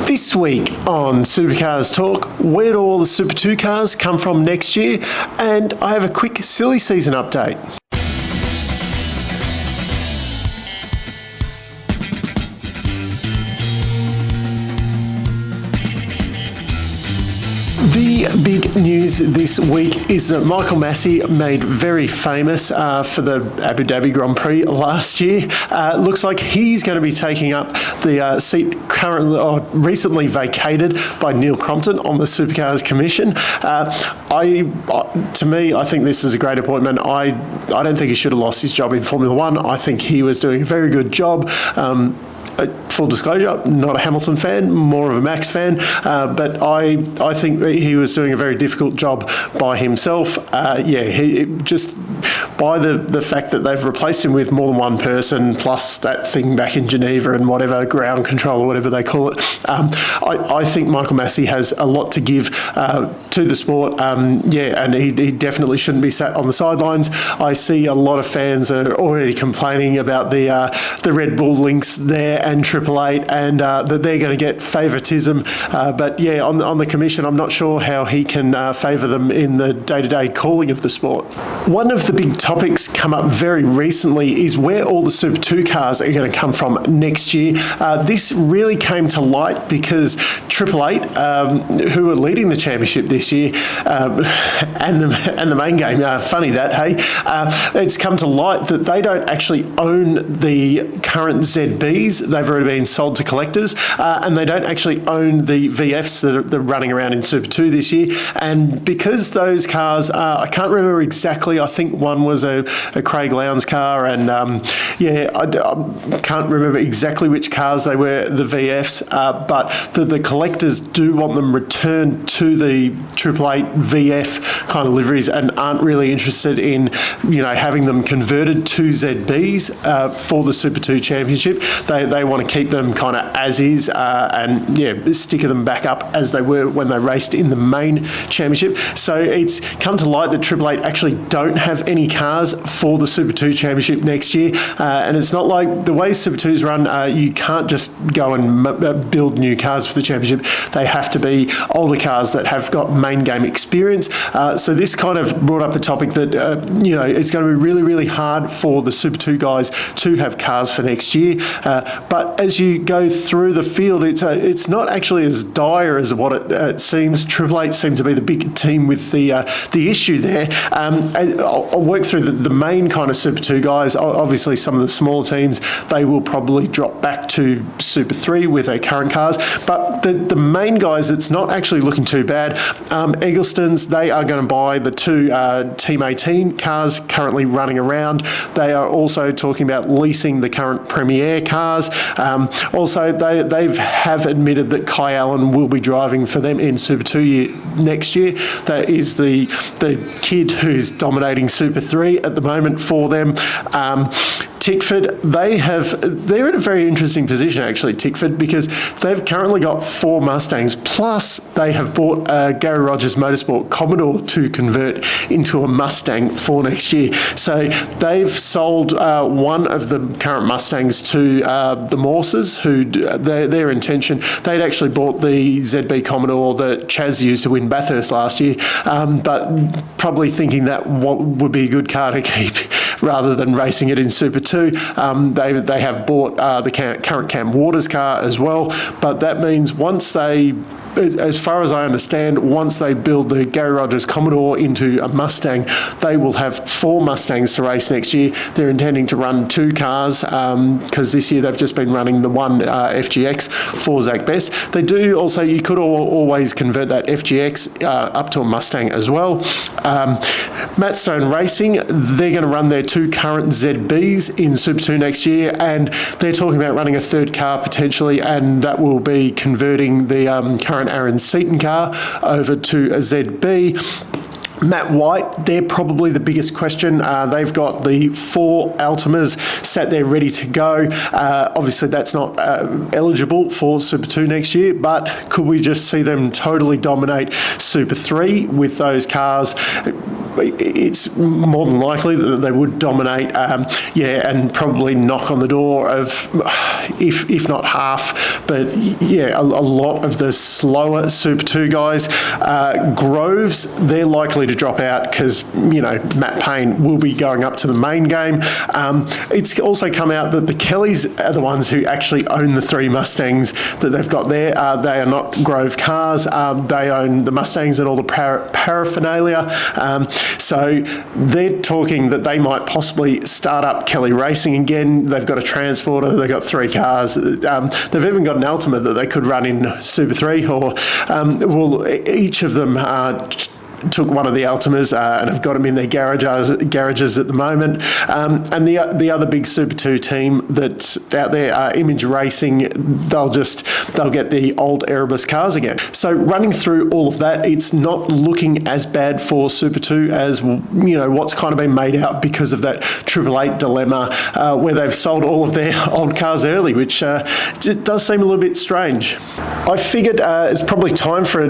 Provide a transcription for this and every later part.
This week on Supercars Talk, where do all the Super 2 cars come from next year? And I have a quick silly season update. The big news this week is that Michael Masi, made very famous for the Abu Dhabi Grand Prix last year, looks like he's going to be taking up the seat recently vacated by Neil Crompton on the Supercars Commission. To me, I think this is a great appointment. I don't think he should have lost his job in Formula One. I think he was doing a very good job. Full disclosure, not a Hamilton fan, more of a Max fan, but I think he was doing a very difficult job by himself. Just by the fact that they've replaced him with more than one person, plus that thing back in Geneva and whatever, ground control or whatever they call it. I think Michael Masi has a lot to give to the sport, and he definitely shouldn't be sat on the sidelines. I see a lot of fans are already complaining about the Red Bull links there and Triple Eight, and that they're going to get favouritism. But on the commission, I'm not sure how he can favour them in the day-to-day calling of the sport. One of the big topics come up very recently is where all the Super 2 cars are going to come from next year. This really came to light because Triple Eight, who are leading the championship this year, and the main game, funny that, hey? It's come to light that they don't actually own the current ZBs. They've already been sold to collectors, and they don't actually own the VFs that are running around in Super 2 this year. And because those cars, I can't remember exactly, I think one was a Craig Lowndes car, and I can't remember exactly which cars they were, the VFs, but the collectors do want them returned to the Triple Eight VF kind of liveries and aren't really interested in, having them converted to ZBs for the Super 2 Championship. They want to keep them kind of as is and sticker them back up as they were when they raced in the main championship. So it's come to light that Triple Eight actually don't have any cars for the Super 2 Championship next year, and it's not like the way Super 2s run, you can't just go and build new cars for the championship. They have to be older cars that have got main game experience. So this kind of brought up a topic that it's going to be really, really hard for the Super 2 guys to have cars for next year. But as you go through the field, it's not actually as dire as what it seems. Triple Eight seem to be the big team with the issue there. I'll work through the main kind of Super 2 guys. Obviously, some of the smaller teams, they will probably drop back to Super 3 with their current cars. But the main guys, it's not actually looking too bad. Eggleston's, they are going to buy the two Team 18 cars currently running around. They are also talking about leasing the current Premier cars. Also, they have admitted that Kai Allen will be driving for them in Super 2 next year. That is the kid who's dominating Super 3 at the moment for them. Tickford, they're in a very interesting position actually, Tickford, because they've currently got 4 Mustangs, plus they have bought a Gary Rogers Motorsport Commodore to convert into a Mustang for next year. So they've sold one of the current Mustangs to the Morses, who their intention, they'd actually bought the ZB Commodore that Chaz used to win Bathurst last year, but probably thinking that what would be a good car to keep rather than racing it in Super 2. They have bought the current Cam Waters car as well, but that means once they, as far as I understand, once they build the Gary Rogers Commodore into a Mustang, they will have 4 Mustangs to race next year. They're intending to run 2 cars because this year they've just been running the one FGX for Zach Best. They do also, you could always convert that FGX up to a Mustang as well. Matt Stone Racing, they're going to run their 2 current ZBs in Super 2 next year, and they're talking about running a 3rd car potentially, and that will be converting the current Aaron Seaton car over to a ZB. Matt White, they're probably the biggest question. They've got the 4 Altimas sat there ready to go. Obviously, that's not eligible for Super 2 next year, but could we just see them totally dominate Super 3 with those cars? it's more than likely that they would dominate, and probably knock on the door of, if not half, but a lot of the slower Super 2 guys. Groves, they're likely to drop out because, Matt Payne will be going up to the main game. It's also come out that the Kellys are the ones who actually own the 3 Mustangs that they've got there. They are not Grove cars. They own the Mustangs and all the paraphernalia. So they're talking that they might possibly start up Kelly Racing again. They've got a transporter. They've got 3 cars. They've even got an Ultima that they could run in Super 3, or each of them took one of the Ultimas and have got them in their garages at the moment. And the other big Super 2 team that's out there, Image Racing, they'll get the old Erebus cars again. So running through all of that, it's not looking as bad for Super 2 as, what's kind of been made out because of that 888 dilemma where they've sold all of their old cars early, which it does seem a little bit strange. I figured it's probably time for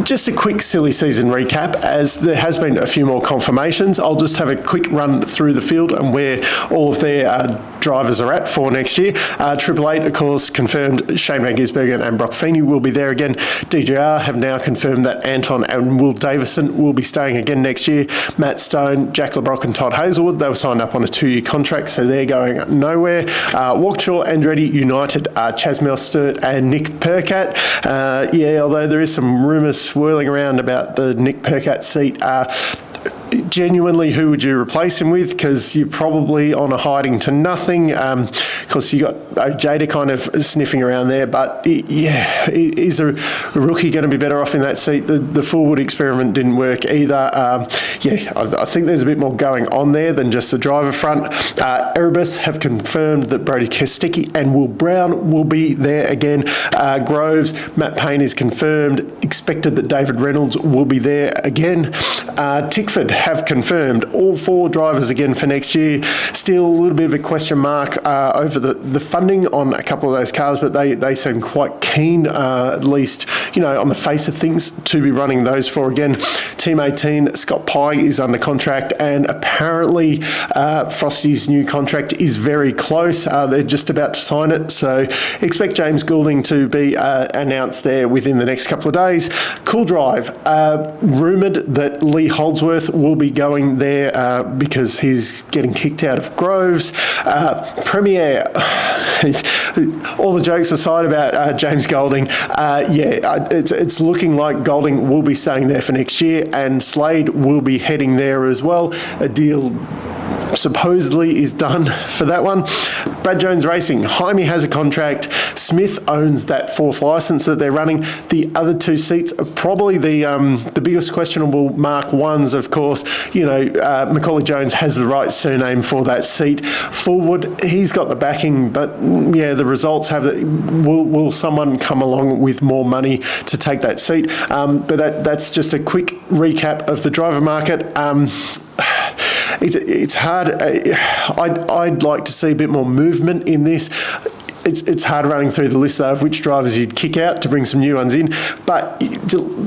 just a quick silly season recap, as there has been a few more confirmations. I'll just have a quick run through the field and where all of their drivers are at for next year. 888, of course, confirmed Shane Van Gisbergen and Brock Feeney will be there again. DJR have now confirmed that Anton and Will Davison will be staying again next year. Matt Stone, Jack LeBrock and Todd Hazelwood, they were signed up on a 2-year contract, so they're going nowhere. Walkshaw, Andretti, United, Chas Mostert and Nick Percat. Although there is some rumours swirling around about the Nick Percat seat. Genuinely, who would you replace him with? Because you're probably on a hiding to nothing. Of course, you got Jada kind of sniffing around there, but is a rookie going to be better off in that seat? The Fullwood experiment didn't work either. I think there's a bit more going on there than just the driver front. Erebus have confirmed that Brody Kostecki and Will Brown will be there again. Groves, Matt Payne is confirmed. Expected that David Reynolds will be there again. Tickford have confirmed all 4 drivers again for next year. Still a little bit of a question mark over the funding on a couple of those cars, but they seem quite keen, at least, on the face of things, to be running those 4 again. Team 18, Scott Pye is under contract, and apparently Frosty's new contract is very close. They're just about to sign it, so expect James Goulding to be announced there within the next couple of days. Cool Drive, rumoured that Lee Holdsworth will be going there because he's getting kicked out of Groves. Premier, all the jokes aside about James Goulding, it's looking like Goulding will be staying there for next year, and Slade will be heading there as well. A deal supposedly is done for that one. Brad Jones Racing, Jaime has a contract. Smith owns that 4th licence that they're running. The other 2 seats are probably the biggest questionable mark ones, of course. Macaulay Jones has the right surname for that seat. Fullwood, he's got the backing, but the results have it. Will someone come along with more money to take that seat? But that's just a quick recap of the driver market. It's hard. I'd like to see a bit more movement in this. It's hard running through the list, though, of which drivers you'd kick out to bring some new ones in. But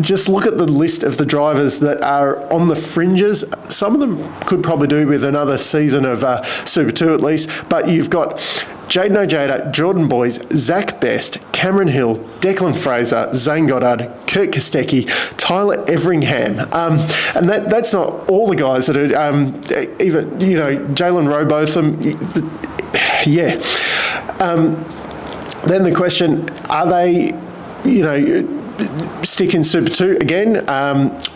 just look at the list of the drivers that are on the fringes. Some of them could probably do with another season of Super 2 at least. But you've got Jaden Ojeda, Jordan Boys, Zach Best, Cameron Hill, Declan Fraser, Zane Goddard, Kurt Kostecki, Tyler Everingham. And that's not all the guys that are, even, Jalen Robotham. Then the question, are they, stick in Super 2 again,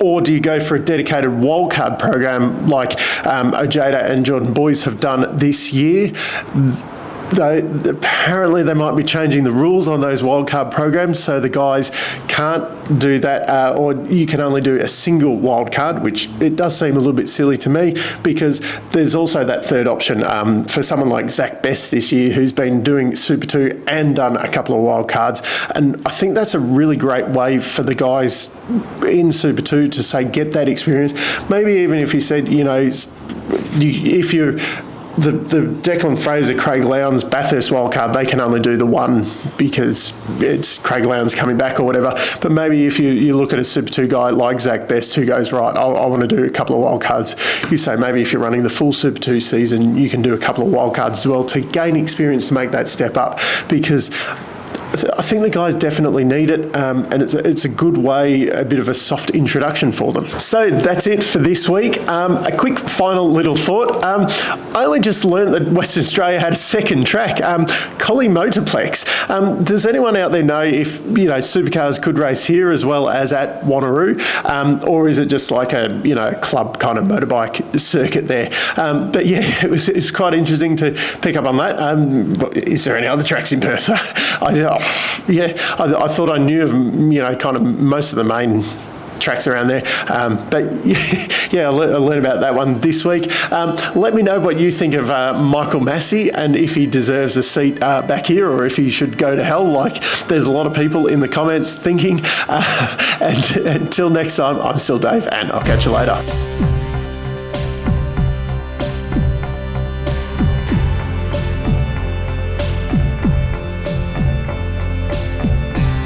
or do you go for a dedicated wildcard program like Ojeda and Jordan Boys have done this year? Though apparently they might be changing the rules on those wildcard programs, so the guys can't do that, or you can only do a single wildcard, which it does seem a little bit silly to me, because there's also that third option for someone like Zach Best this year, who's been doing Super 2 and done a couple of wildcards, and I think that's a really great way for the guys in Super 2 to say, get that experience. Maybe even if you said, if you're the Declan Fraser, Craig Lowndes, Bathurst wildcard, they can only do the one because it's Craig Lowndes coming back or whatever. But maybe if you look at a Super 2 guy like Zach Best who goes, right, I want to do a couple of wildcards, you say maybe if you're running the full Super 2 season, you can do a couple of wildcards as well to gain experience to make that step up, because I think the guys definitely need it, and it's a good way, a bit of a soft introduction for them. So that's it for this week. A quick final little thought. I only just learned that Western Australia had a second track, Collie Motorplex. Does anyone out there know if Supercars could race here as well as at Wanneroo, or is it just like a club kind of motorbike circuit there? But yeah, it was quite interesting to pick up on that. Is there any other tracks in Perth? I thought I knew of kind of most of the main tracks around there, but I learned about that one this week. Let me know what you think of Michael Masi, and if he deserves a seat back here, or if he should go to hell, like there's a lot of people in the comments thinking. And until next time, I'm still Dave, and I'll catch you later.